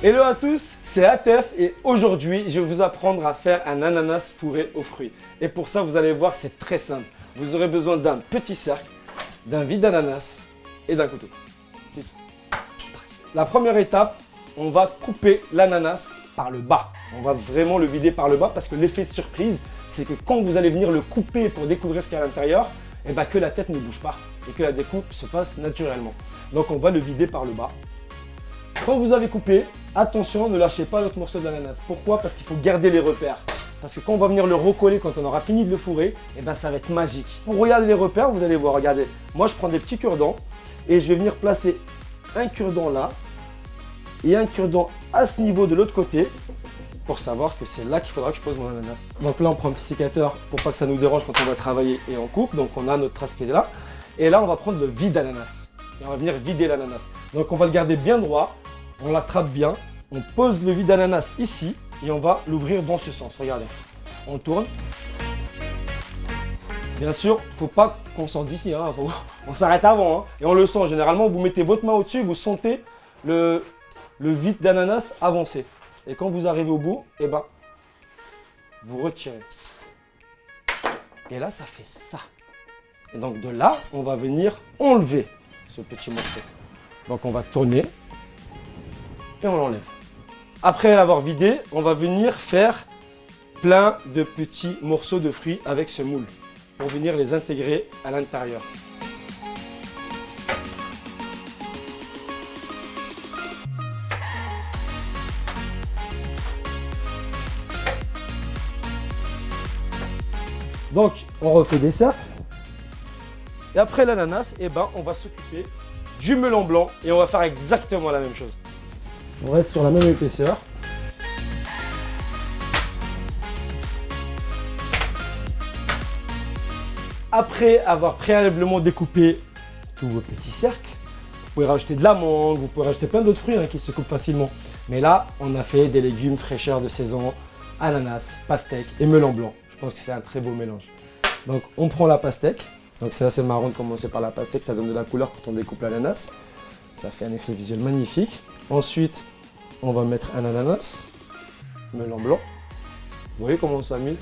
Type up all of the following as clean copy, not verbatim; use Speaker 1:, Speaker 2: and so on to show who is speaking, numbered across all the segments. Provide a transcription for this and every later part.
Speaker 1: Hello à tous, c'est Atef et aujourd'hui je vais vous apprendre à faire un ananas fourré aux fruits. Et pour ça vous allez voir c'est très simple. Vous aurez besoin d'un petit cercle, d'un vide d'ananas et d'un couteau. La première étape, on va couper l'ananas par le bas. On va vraiment le vider par le bas parce que l'effet de surprise c'est que quand vous allez venir le couper pour découvrir ce qu'il y a à l'intérieur, que la tête ne bouge pas et que la découpe se fasse naturellement. Donc on va le vider par le bas. Quand vous avez coupé, attention, ne lâchez pas l'autre morceau d'ananas. Pourquoi? Parce qu'il faut garder les repères. Parce que quand on va venir le recoller, quand on aura fini de le fourrer, ça va être magique. Pour regarder les repères, vous allez voir, regardez. Moi, je prends des petits cure-dents et je vais venir placer un cure-dent là et un cure-dent à ce niveau de l'autre côté pour savoir que c'est là qu'il faudra que je pose mon ananas. Donc là, on prend un petit sécateur pour pas que ça nous dérange quand on va travailler et on coupe. Donc on a notre trace qui est là. Et là, on va prendre le vide d'ananas et on va venir vider l'ananas. Donc on va le garder bien droit. On l'attrape bien, on pose le vide d'ananas ici et on va l'ouvrir dans ce sens. Regardez, on tourne. Bien sûr, il ne faut pas qu'on sente d'ici, on s'arrête avant. Et on le sent, généralement, vous mettez votre main au-dessus, vous sentez le vide d'ananas avancer. Et quand vous arrivez au bout, vous retirez. Et là, ça fait ça. Et donc de là, on va venir enlever ce petit morceau. Donc on va tourner. Et on l'enlève. Après l'avoir vidé, on va venir faire plein de petits morceaux de fruits avec ce moule pour venir les intégrer à l'intérieur. Donc, on refait des cercles. Et après l'ananas, on va s'occuper du melon blanc et on va faire exactement la même chose. On reste sur la même épaisseur. Après avoir préalablement découpé tous vos petits cercles, vous pouvez rajouter de la mangue, vous pouvez rajouter plein d'autres fruits qui se coupent facilement. Mais là, on a fait des légumes fraîcheurs de saison, ananas, pastèque et melon blanc. Je pense que c'est un très beau mélange. Donc on prend la pastèque. Donc c'est assez marrant de commencer par la pastèque, ça donne de la couleur quand on découpe l'ananas. Ça fait un effet visuel magnifique. Ensuite, on va mettre un ananas, melon blanc. Vous voyez comment on s'amuse?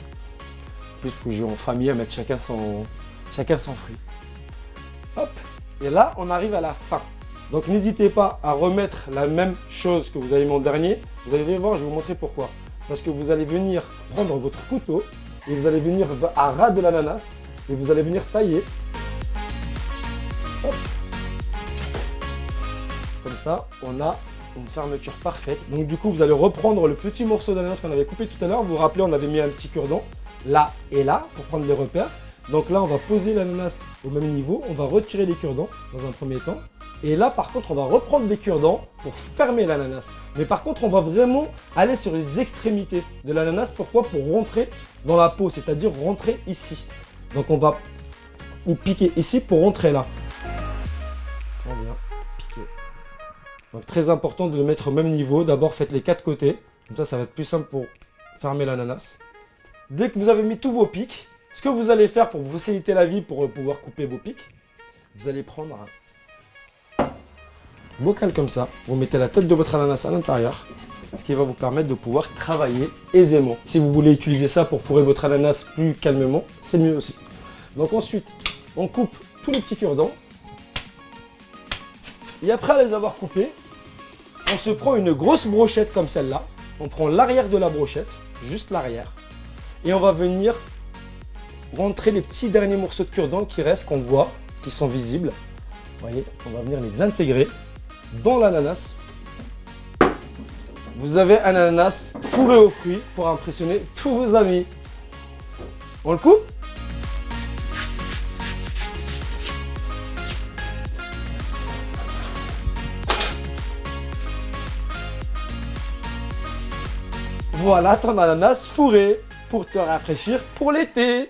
Speaker 1: Plus pour jouer en famille, à mettre chacun son fruit. Hop. Et là, on arrive à la fin. Donc n'hésitez pas à remettre la même chose que vous avez mis en dernier. Vous allez voir, je vais vous montrer pourquoi. Parce que vous allez venir prendre votre couteau et vous allez venir à ras de l'ananas et vous allez venir tailler. Hop. Comme ça, on a une fermeture parfaite. Donc du coup, vous allez reprendre le petit morceau d'ananas qu'on avait coupé tout à l'heure. Vous vous rappelez, on avait mis un petit cure-dent là et là pour prendre les repères. Donc là, on va poser l'ananas au même niveau. On va retirer les cure-dents dans un premier temps. Et là, par contre, on va reprendre des cure-dents pour fermer l'ananas. Mais par contre, on va vraiment aller sur les extrémités de l'ananas. Pourquoi? Pour rentrer dans la peau, c'est-à-dire rentrer ici. Donc on va piquer ici pour rentrer là. On vient piquer. Donc très important de le mettre au même niveau. D'abord faites les quatre côtés. Comme ça va être plus simple pour fermer l'ananas. Dès que vous avez mis tous vos pics, ce que vous allez faire pour vous faciliter la vie, pour pouvoir couper vos pics, vous allez prendre un bocal comme ça. Vous mettez la tête de votre ananas à l'intérieur. Ce qui va vous permettre de pouvoir travailler aisément. Si vous voulez utiliser ça pour fourrer votre ananas plus calmement, c'est mieux aussi. Donc ensuite, on coupe tous les petits cure-dents. Et après les avoir coupés, on se prend une grosse brochette comme celle-là. On prend l'arrière de la brochette, juste l'arrière. Et on va venir rentrer les petits derniers morceaux de cure-dents qui restent, qu'on voit, qui sont visibles. Vous voyez, on va venir les intégrer dans l'ananas. Vous avez un ananas fourré aux fruits pour impressionner tous vos amis. On le coupe? Voilà ton ananas fourré pour te rafraîchir pour l'été.